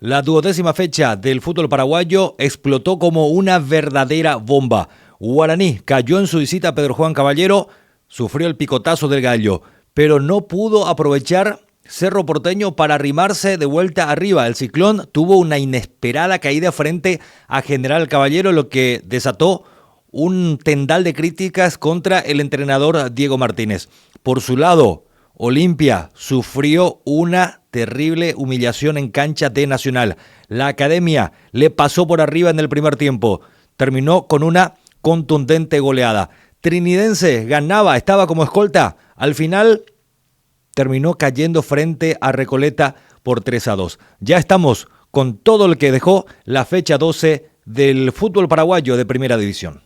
La 12ª fecha del fútbol paraguayo explotó como una verdadera bomba. Guaraní cayó en su visita a Pedro Juan Caballero, sufrió el picotazo del Gallo, pero no pudo aprovechar Cerro Porteño para arrimarse de vuelta arriba. El Ciclón tuvo una inesperada caída frente a General Caballero, lo que desató un tendal de críticas contra el entrenador Diego Martínez. Por su lado, Olimpia sufrió una terrible humillación en cancha de Nacional. La Academia le pasó por arriba en el primer tiempo. Terminó con una contundente goleada. Trinidense ganaba, estaba como escolta. Al final terminó cayendo frente a Recoleta por 3-2. Ya estamos con todo lo que dejó la fecha 12 del fútbol paraguayo de Primera División.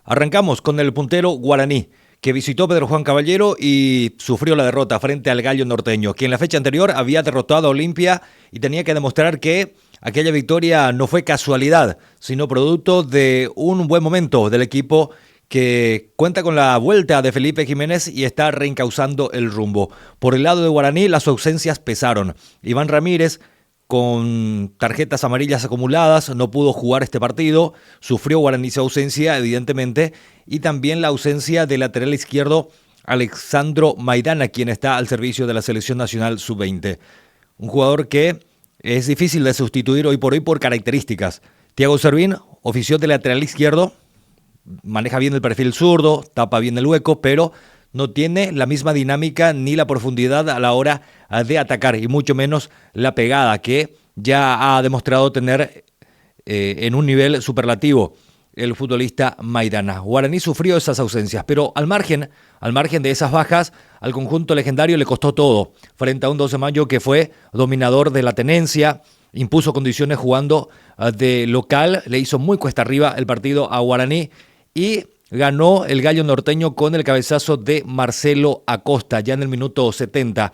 Arrancamos con el puntero Guaraní, que visitó Pedro Juan Caballero y sufrió la derrota frente al Gallo Norteño, que en la fecha anterior había derrotado a Olimpia y tenía que demostrar que aquella victoria no fue casualidad, sino producto de un buen momento del equipo que cuenta con la vuelta de Felipe Jiménez y está reencauzando el rumbo. Por el lado de Guaraní, las ausencias pesaron. Iván Ramírez, con tarjetas amarillas acumuladas, no pudo jugar este partido, sufrió Guaraní su ausencia, evidentemente, y también la ausencia del lateral izquierdo Alexandro Maidana, quien está al servicio de la Selección Nacional Sub-20. Un jugador que es difícil de sustituir hoy por características. Thiago Servín ofició de lateral izquierdo, maneja bien el perfil zurdo, tapa bien el hueco, pero no tiene la misma dinámica ni la profundidad a la hora de atacar, y mucho menos la pegada que ya ha demostrado tener en un nivel superlativo el futbolista Maidana. Guaraní sufrió esas ausencias, pero al margen de esas bajas, al conjunto legendario le costó todo, frente a un 12 de mayo que fue dominador de la tenencia, impuso condiciones jugando de local, le hizo muy cuesta arriba el partido a Guaraní y ganó el Gallo Norteño con el cabezazo de Marcelo Acosta, ya en el minuto 70.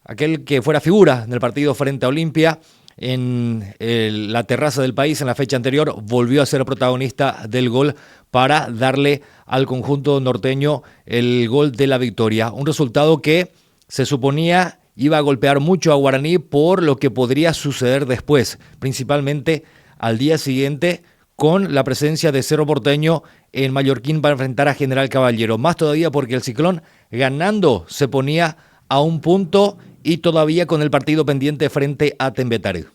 Aquel que fuera figura en el partido frente a Olimpia, en la terraza del país en la fecha anterior, volvió a ser protagonista del gol para darle al conjunto norteño el gol de la victoria. Un resultado que se suponía iba a golpear mucho a Guaraní por lo que podría suceder después, principalmente al día siguiente, con la presencia de Cerro Porteño en Mallorquín para enfrentar a General Caballero. Más todavía porque el Ciclón, ganando, se ponía a un punto y todavía con el partido pendiente frente a Tembetarí.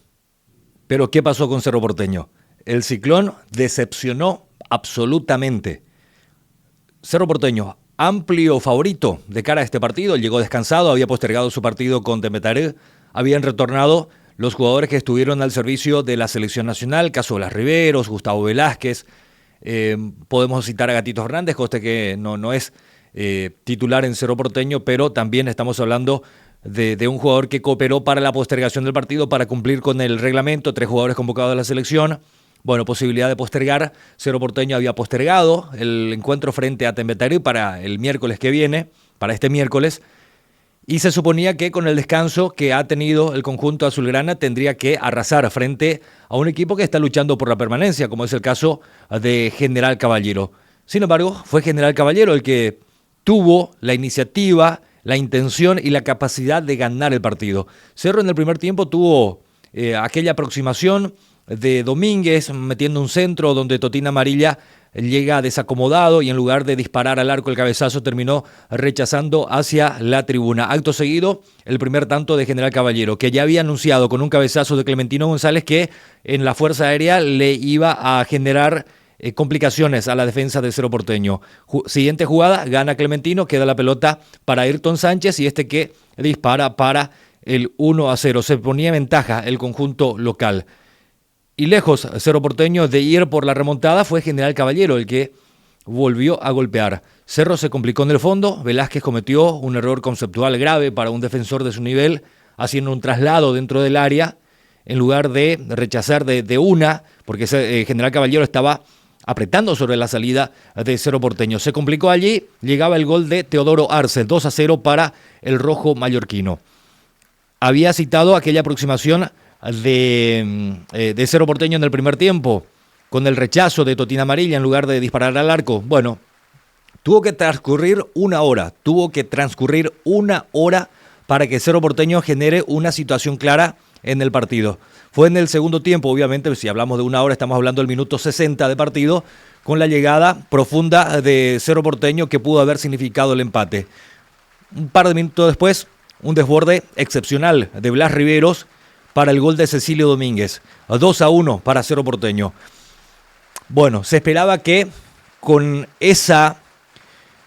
Pero ¿qué pasó con Cerro Porteño? El Ciclón decepcionó absolutamente. Cerro Porteño, amplio favorito de cara a este partido, llegó descansado, había postergado su partido con Tembetarí, habían retornado los jugadores que estuvieron al servicio de la selección nacional, caso Blas Riveros, Gustavo Velázquez, podemos citar a Gatito Hernández, coste que no es titular en Cerro Porteño, pero también estamos hablando de un jugador que cooperó para la postergación del partido para cumplir con el reglamento, 3 jugadores convocados a la selección. Bueno, posibilidad de postergar. Cerro Porteño había postergado el encuentro frente a Tembetarí para el miércoles que viene, para este miércoles, y se suponía que con el descanso que ha tenido el conjunto azulgrana tendría que arrasar frente a un equipo que está luchando por la permanencia, como es el caso de General Caballero. Sin embargo, fue General Caballero el que tuvo la iniciativa, la intención y la capacidad de ganar el partido. Cerro en el primer tiempo tuvo aquella aproximación de Domínguez metiendo un centro donde Totina Amarilla llega desacomodado y en lugar de disparar al arco el cabezazo terminó rechazando hacia la tribuna. Acto seguido, el primer tanto de General Caballero, que ya había anunciado con un cabezazo de Clementino González que en la fuerza aérea le iba a generar complicaciones a la defensa de Cerro Porteño. Siguiente jugada, gana Clementino, queda la pelota para Ayrton Sánchez y este que dispara para el 1-0. Se ponía en ventaja el conjunto local. Y lejos, Cerro Porteño de ir por la remontada, fue General Caballero el que volvió a golpear. Cerro se complicó en el fondo, Velázquez cometió un error conceptual grave para un defensor de su nivel, haciendo un traslado dentro del área, en lugar de rechazar de una, porque General Caballero estaba apretando sobre la salida de Cerro Porteño. Se complicó allí, llegaba el gol de Teodoro Arce, 2-0 para el rojo mallorquino. Había citado aquella aproximación de Cerro Porteño en el primer tiempo. con el rechazo de Totina Amarilla en lugar de disparar al arco. Bueno, tuvo que transcurrir una hora para que Cerro Porteño genere una situación clara en el partido. Fue en el segundo tiempo, obviamente, si hablamos de una hora, estamos hablando del minuto 60 de partido, con la llegada profunda de Cerro Porteño que pudo haber significado el empate. Un par de minutos después, un desborde excepcional de Blas Riveros para el gol de Cecilio Domínguez. 2-1 para Cerro Porteño. Bueno, se esperaba que con esa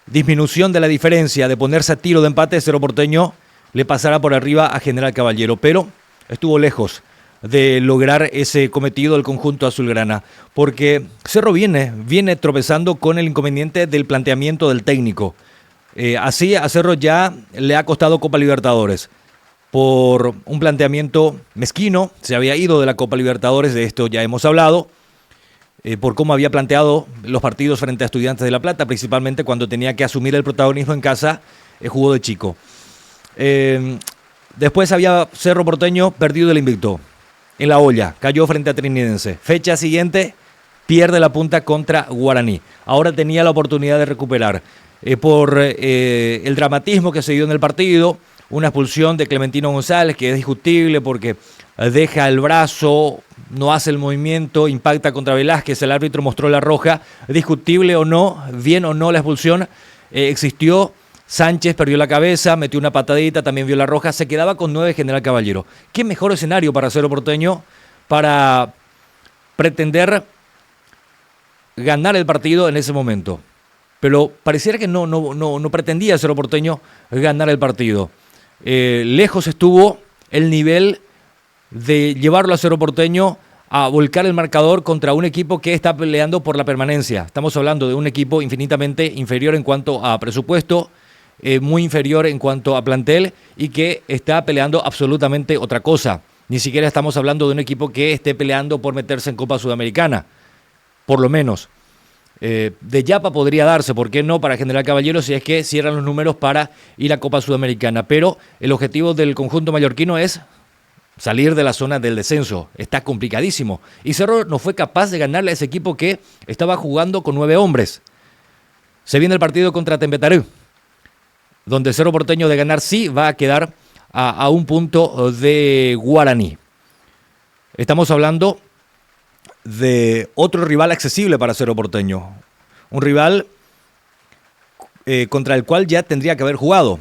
disminución de la diferencia de ponerse a tiro de empate, Cerro Porteño le pasara por arriba a General Caballero, pero estuvo lejos de lograr ese cometido el conjunto azulgrana, porque Cerro viene tropezando con el inconveniente del planteamiento del técnico. Así a Cerro ya le ha costado Copa Libertadores por un planteamiento mezquino. Se había ido de la Copa Libertadores, de esto ya hemos hablado, por cómo había planteado los partidos frente a Estudiantes de La Plata, principalmente cuando tenía que asumir el protagonismo en casa, jugó de chico. Después había Cerro Porteño perdido el invicto en la olla, cayó frente a Trinidense. Fecha siguiente, pierde la punta contra Guaraní. Ahora tenía la oportunidad de recuperar. Por el dramatismo que se dio en el partido, una expulsión de Clementino González que es discutible porque deja el brazo, no hace el movimiento, impacta contra Velázquez, el árbitro mostró la roja, discutible o no, bien o no la expulsión, existió. Sánchez perdió la cabeza, metió una patadita, también vio la roja, se quedaba con 9 General Caballero. ¿Qué mejor escenario para Cerro Porteño para pretender ganar el partido en ese momento? Pero pareciera que no pretendía Cerro Porteño ganar el partido. Lejos estuvo el nivel de llevarlo a Cerro Porteño a volcar el marcador contra un equipo que está peleando por la permanencia. Estamos hablando de un equipo infinitamente inferior en cuanto a presupuesto, muy inferior en cuanto a plantel y que está peleando absolutamente otra cosa. Ni siquiera estamos hablando de un equipo que esté peleando por meterse en Copa Sudamericana, por lo menos. De Yapa podría darse, ¿por qué no? Para General Caballero, si es que cierran los números para ir a Copa Sudamericana. Pero el objetivo del conjunto mallorquino es salir de la zona del descenso. Está complicadísimo. Y Cerro no fue capaz de ganarle a ese equipo que estaba jugando con 9 hombres. Se viene el partido contra Tembetarú, donde Cerro Porteño de ganar sí va a quedar a un punto de Guaraní. Estamos hablando de otro rival accesible para Cerro Porteño. Un rival contra el cual ya tendría que haber jugado.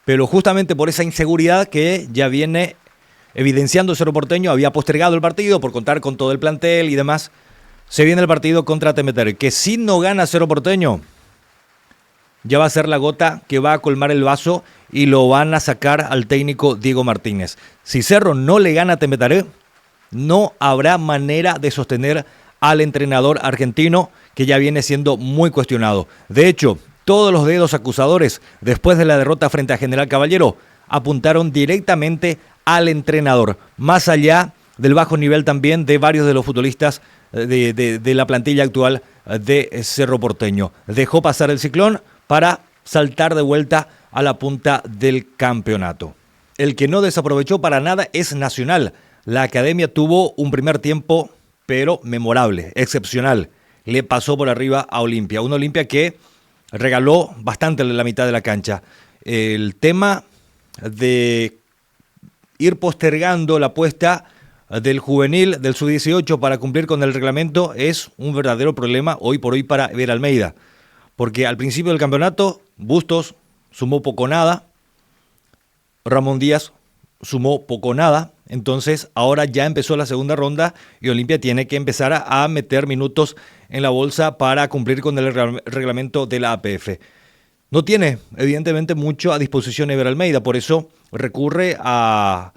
Pero justamente por esa inseguridad que ya viene evidenciando Cerro Porteño, había postergado el partido por contar con todo el plantel y demás. Se viene el partido contra Temeter, que si no gana Cerro Porteño, ya va a ser la gota que va a colmar el vaso y lo van a sacar al técnico Diego Martínez. Si Cerro no le gana a Temetaré, no habrá manera de sostener al entrenador argentino que ya viene siendo muy cuestionado. De hecho, todos los dedos acusadores después de la derrota frente a General Caballero apuntaron directamente al entrenador, más allá del bajo nivel también de varios de los futbolistas de la plantilla actual de Cerro Porteño. Dejó pasar el ciclón para saltar de vuelta a la punta del campeonato. El que no desaprovechó para nada es Nacional. La Academia tuvo un primer tiempo, pero memorable, excepcional. Le pasó por arriba a Olimpia. Una Olimpia que regaló bastante la mitad de la cancha. El tema de ir postergando la apuesta del juvenil, del sub-18 para cumplir con el reglamento es un verdadero problema hoy por hoy para Ever Almeida. Porque al principio del campeonato, Bustos sumó poco nada, Ramón Díaz sumó poco nada, entonces ahora ya empezó la segunda ronda y Olimpia tiene que empezar a meter minutos en la bolsa para cumplir con el reglamento de la APF. No tiene, evidentemente, mucho a disposición Ever Almeida, por eso recurre a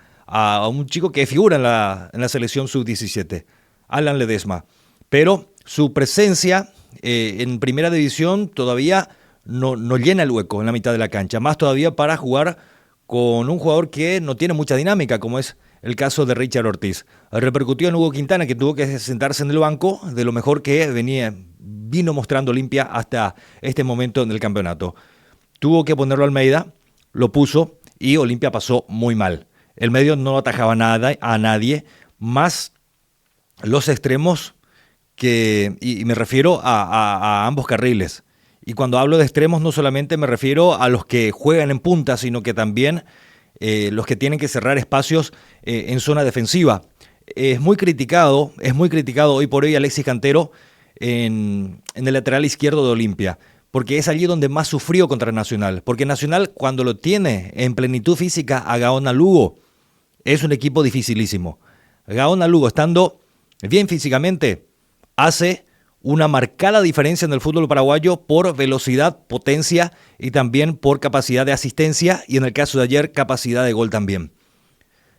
un chico que figura en la selección sub-17, Alan Ledesma. Pero su presencia en primera división todavía no llena el hueco en la mitad de la cancha, más todavía para jugar con un jugador que no tiene mucha dinámica, como es el caso de Richard Ortiz. Repercutió en Hugo Quintana, que tuvo que sentarse en el banco de lo mejor que vino mostrando Olimpia hasta este momento en el campeonato. Tuvo que ponerlo Almeida, lo puso y Olimpia pasó muy mal. El medio no atajaba nada a nadie, más los extremos y me refiero a ambos carriles. Y cuando hablo de extremos no solamente me refiero a los que juegan en punta, sino que también los que tienen que cerrar espacios en zona defensiva. Es muy criticado hoy por hoy Alexis Cantero en el lateral izquierdo de Olimpia, porque es allí donde más sufrió contra Nacional. Porque Nacional, cuando lo tiene en plenitud física a Gaona Lugo, es un equipo dificilísimo. Gaona Lugo, estando bien físicamente, hace una marcada diferencia en el fútbol paraguayo por velocidad, potencia y también por capacidad de asistencia y en el caso de ayer, capacidad de gol también.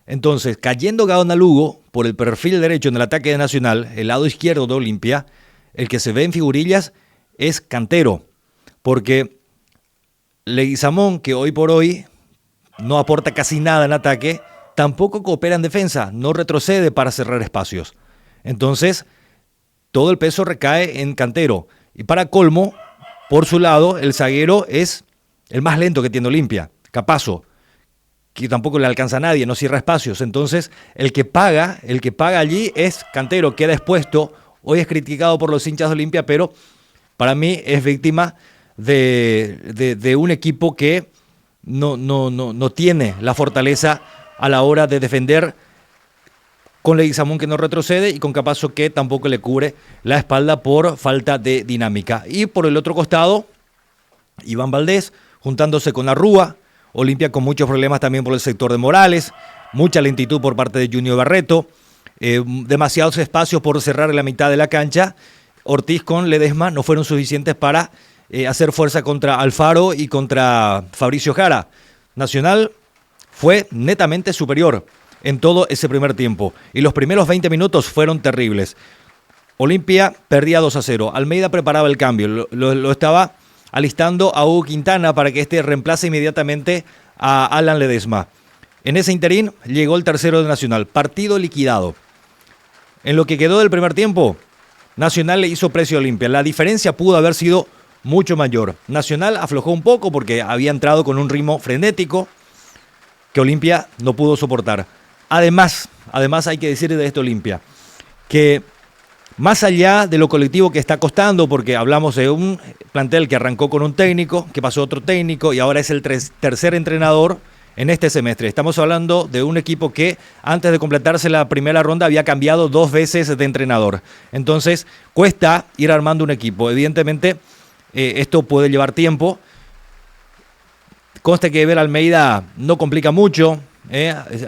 Entonces, cayendo Gaona Lugo por el perfil derecho en el ataque de Nacional, el lado izquierdo de Olimpia, el que se ve en figurillas es Cantero, porque Leguizamón, que hoy por hoy no aporta casi nada en ataque, tampoco coopera en defensa, no retrocede para cerrar espacios. Entonces, todo el peso recae en Cantero. Y para colmo, por su lado, el zaguero es el más lento que tiene Olimpia, Capazo, que tampoco le alcanza a nadie, no cierra espacios. Entonces, el que paga allí es Cantero, queda expuesto. Hoy es criticado por los hinchas de Olimpia, pero para mí es víctima de un equipo que no tiene la fortaleza a la hora de defender, con Leguizamón que no retrocede y con Capazo que tampoco le cubre la espalda por falta de dinámica. Y por el otro costado, Iván Valdés juntándose con Arrúa, Olimpia con muchos problemas también por el sector de Morales, mucha lentitud por parte de Junior Barreto, demasiados espacios por cerrar en la mitad de la cancha. Ortiz con Ledesma no fueron suficientes para hacer fuerza contra Alfaro y contra Fabricio Jara. Nacional fue netamente superior en todo ese primer tiempo. Y los primeros 20 minutos fueron terribles. Olimpia perdía 2-0. Almeida preparaba el cambio. Lo estaba alistando a Hugo Quintana para que este reemplace inmediatamente a Alan Ledesma. En ese interín llegó el tercero de Nacional. Partido liquidado. En lo que quedó del primer tiempo, Nacional le hizo precio a Olimpia. La diferencia pudo haber sido mucho mayor. Nacional aflojó un poco porque había entrado con un ritmo frenético que Olimpia no pudo soportar. Además hay que decir de esto Olimpia, que más allá de lo colectivo que está costando, porque hablamos de un plantel que arrancó con un técnico, que pasó a otro técnico y ahora es el tercer entrenador en este semestre. Estamos hablando de un equipo que antes de completarse la primera ronda había cambiado 2 veces de entrenador. Entonces cuesta ir armando un equipo. Evidentemente esto puede llevar tiempo. Conste que Ever Almeida no complica mucho.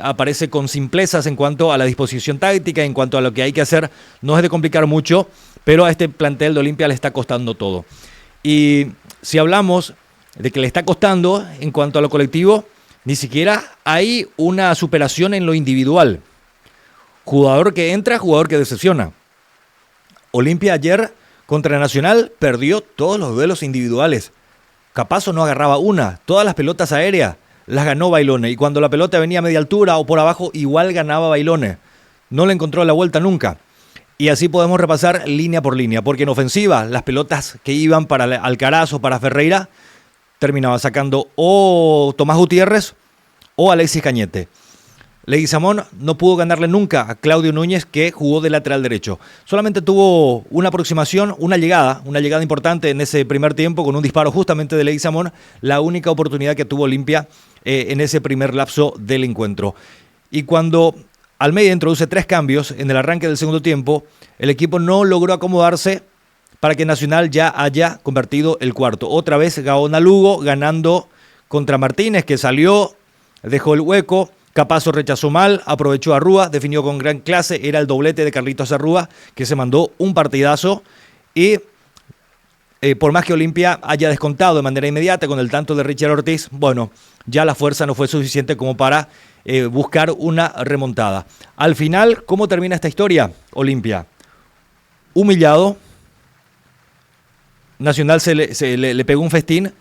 Aparece con simplezas en cuanto a la disposición táctica, en cuanto a lo que hay que hacer, no es de complicar mucho, pero a este plantel de Olimpia le está costando todo. Y si hablamos de que le está costando en cuanto a lo colectivo, ni siquiera hay una superación en lo individual. Jugador que entra, jugador que decepciona. Olimpia ayer contra Nacional perdió todos los duelos individuales. Capazo no agarraba una, todas las pelotas aéreas las ganó Bailone, y cuando la pelota venía a media altura o por abajo, igual ganaba Bailone. No le encontró la vuelta nunca. Y así podemos repasar línea por línea, porque en ofensiva, las pelotas que iban para Alcaraz o para Ferreira, terminaba sacando o Tomás Gutiérrez o Alexis Cañete. Leguizamón no pudo ganarle nunca a Claudio Núñez, que jugó de lateral derecho. Solamente tuvo una aproximación, una llegada importante en ese primer tiempo con un disparo justamente de Leguizamón, la única oportunidad que tuvo Olimpia en ese primer lapso del encuentro. Y cuando Almeida introduce 3 cambios en el arranque del segundo tiempo, el equipo no logró acomodarse para que Nacional ya haya convertido el cuarto. Otra vez Gaona Lugo ganando contra Martínez, que salió, dejó el hueco. Capazo rechazó mal, aprovechó a Arrúa, definió con gran clase, era el doblete de Carlitos Arrúa, que se mandó un partidazo. Y por más que Olimpia haya descontado de manera inmediata con el tanto de Richard Ortiz, bueno, ya la fuerza no fue suficiente como para buscar una remontada. Al final, ¿cómo termina esta historia? Olimpia humillado, Nacional le pegó un festín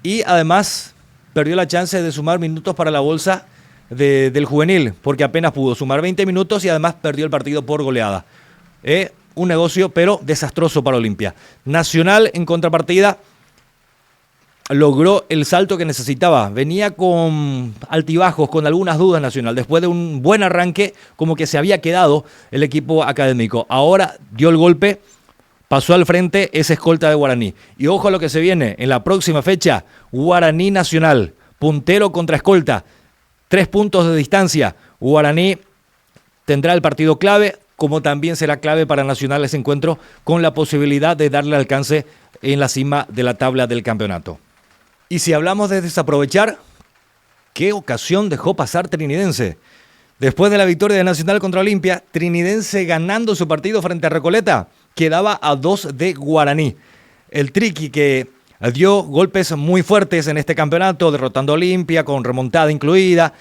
y además perdió la chance de sumar minutos para la bolsa del juvenil, porque apenas pudo sumar 20 minutos y además perdió el partido por goleada. Un negocio, pero desastroso para Olimpia. Nacional, en contrapartida, logró el salto que necesitaba. Venía con altibajos, con algunas dudas Nacional. Después de un buen arranque, como que se había quedado el equipo académico. Ahora dio el golpe, pasó al frente esa escolta de Guaraní. Y ojo a lo que se viene en la próxima fecha, Guaraní Nacional, puntero contra escolta, 3 puntos de distancia. Guaraní tendrá el partido clave, como también será clave para Nacional ese encuentro, con la posibilidad de darle alcance en la cima de la tabla del campeonato. Y si hablamos de desaprovechar, ¿qué ocasión dejó pasar Trinidense? Después de la victoria de Nacional contra Olimpia, Trinidense ganando su partido frente a Recoleta, quedaba a 2 de Guaraní. El Triqui que dio golpes muy fuertes en este campeonato, derrotando a Olimpia con remontada incluida,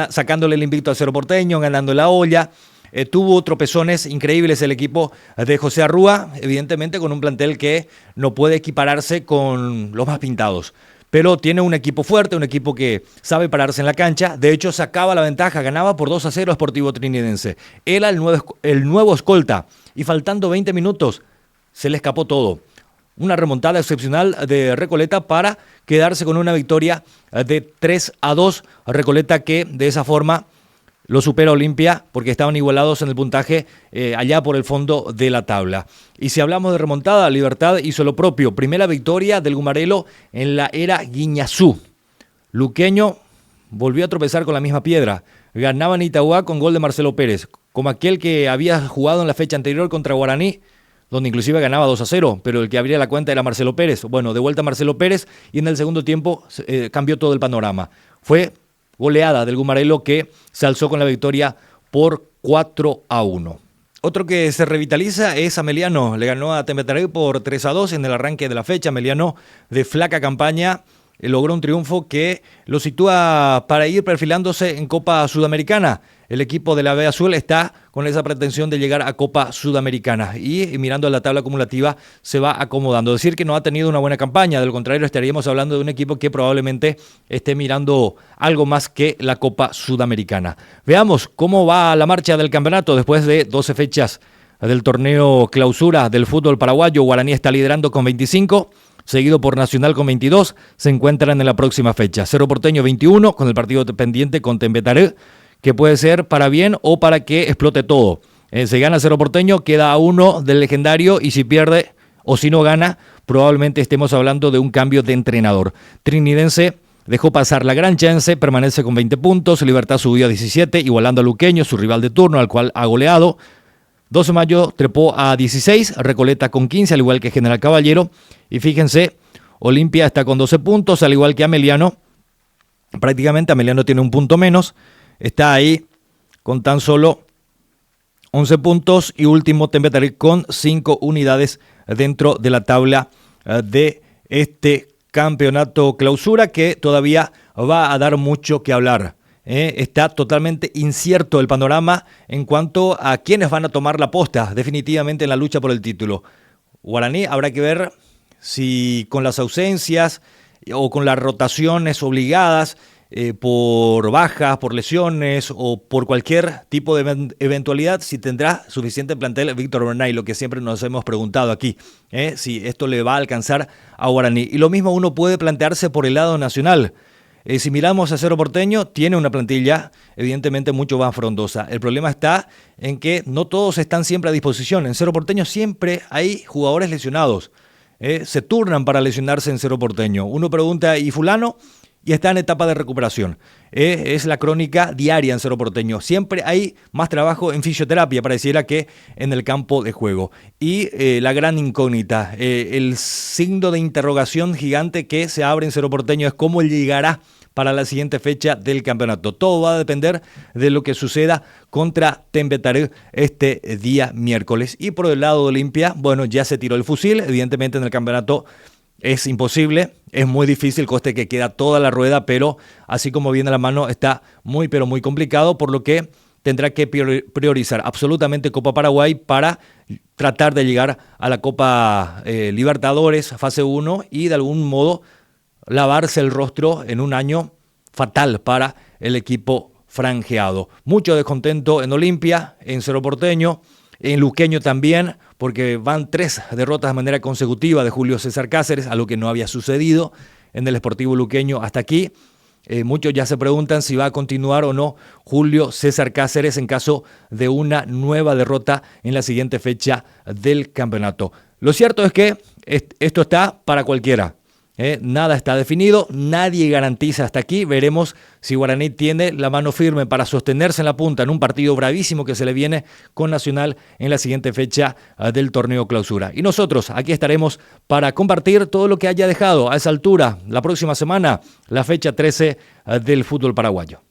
sacándole el invicto a Cerro Porteño, ganando la olla. Tuvo tropezones increíbles el equipo de José Arrúa, evidentemente con un plantel que no puede equipararse con los más pintados. Pero tiene un equipo fuerte, un equipo que sabe pararse en la cancha. De hecho, sacaba la ventaja, ganaba por 2-0 a Sportivo Trinidense. Era el nuevo escolta y faltando 20 minutos se le escapó todo. Una remontada excepcional de Recoleta para quedarse con una victoria de 3-2. Recoleta que de esa forma lo supera Olimpia porque estaban igualados en el puntaje allá por el fondo de la tabla. Y si hablamos de remontada, Libertad hizo lo propio. Primera victoria del Gumarelo en la era Guiñazú. Luqueño volvió a tropezar con la misma piedra. Ganaba en Itagua con gol de Marcelo Pérez, como aquel que había jugado en la fecha anterior contra Guaraní, donde inclusive ganaba 2-0, pero el que abría la cuenta era Marcelo Pérez. Bueno, de vuelta Marcelo Pérez y en el segundo tiempo cambió todo el panorama. Fue goleada del Gumarelo que se alzó con la victoria por 4-1. Otro que se revitaliza es Ameliano. Le ganó a Tembetaré por 3-2 en el arranque de la fecha. Ameliano, de flaca campaña, logró un triunfo que lo sitúa para ir perfilándose en Copa Sudamericana. El equipo de la B Azul está con esa pretensión de llegar a Copa Sudamericana y mirando la tabla acumulativa se va acomodando. Decir que no ha tenido una buena campaña, de lo contrario estaríamos hablando de un equipo que probablemente esté mirando algo más que la Copa Sudamericana. Veamos cómo va la marcha del campeonato después de 12 fechas del torneo clausura del fútbol paraguayo. Guaraní está liderando con 25. Seguido por Nacional con 22, se encuentran en la próxima fecha. Cerro Porteño 21, con el partido pendiente con Tembetaré, que puede ser para bien o para que explote todo. Se gana Cerro Porteño, queda a 1 del legendario y si pierde o si no gana, probablemente estemos hablando de un cambio de entrenador. Trinidense dejó pasar la gran chance, permanece con 20 puntos, Libertad subió a 17, igualando a Luqueño, su rival de turno, al cual ha goleado. 12 de mayo trepó a 16, Recoleta con 15, al igual que General Caballero. Y fíjense, Olimpia está con 12 puntos, al igual que Ameliano. Prácticamente Ameliano tiene un punto menos. Está ahí con tan solo 11 puntos. Y último, Tembetaré con 5 unidades dentro de la tabla de este campeonato clausura, que todavía va a dar mucho que hablar. Está totalmente incierto el panorama en cuanto a quiénes van a tomar la posta definitivamente en la lucha por el título. Guaraní habrá que ver si con las ausencias o con las rotaciones obligadas por bajas, por lesiones o por cualquier tipo de eventualidad, si tendrá suficiente plantel Víctor Bernay, lo que siempre nos hemos preguntado aquí, si esto le va a alcanzar a Guaraní. Y lo mismo uno puede plantearse por el lado nacional. Si miramos a Cerro Porteño, tiene una plantilla evidentemente mucho más frondosa. El problema está en que no todos están siempre a disposición. En Cerro Porteño siempre hay jugadores lesionados. Se turnan para lesionarse en Cerro Porteño. Uno pregunta, ¿y fulano? Y está en etapa de recuperación. Es la crónica diaria en Cerro Porteño. Siempre hay más trabajo en fisioterapia, pareciera que en el campo de juego. Y la gran incógnita, el signo de interrogación gigante que se abre en Cerro Porteño es cómo llegará para la siguiente fecha del campeonato. Todo va a depender de lo que suceda contra Tembetaré este día miércoles. Y por el lado de Olimpia, bueno, ya se tiró el fusil. Evidentemente en el campeonato es imposible, es muy difícil, coste que queda toda la rueda, pero así como viene la mano está muy pero muy complicado, por lo que tendrá que priorizar absolutamente Copa Paraguay para tratar de llegar a la Copa Libertadores, fase 1, y de algún modo lavarse el rostro en un año fatal para el equipo franjeado. Mucho descontento en Olimpia, en Cerro Porteño, en Luqueño también, porque van 3 derrotas de manera consecutiva de Julio César Cáceres, algo que no había sucedido en el Sportivo Luqueño. Hasta aquí, muchos ya se preguntan si va a continuar o no Julio César Cáceres en caso de una nueva derrota en la siguiente fecha del campeonato. Lo cierto es que esto está para cualquiera. Nada está definido, nadie garantiza hasta aquí. Veremos si Guaraní tiene la mano firme para sostenerse en la punta en un partido bravísimo que se le viene con Nacional en la siguiente fecha del torneo clausura. Y nosotros aquí estaremos para compartir todo lo que haya dejado a esa altura la próxima semana, la fecha 13 del fútbol paraguayo.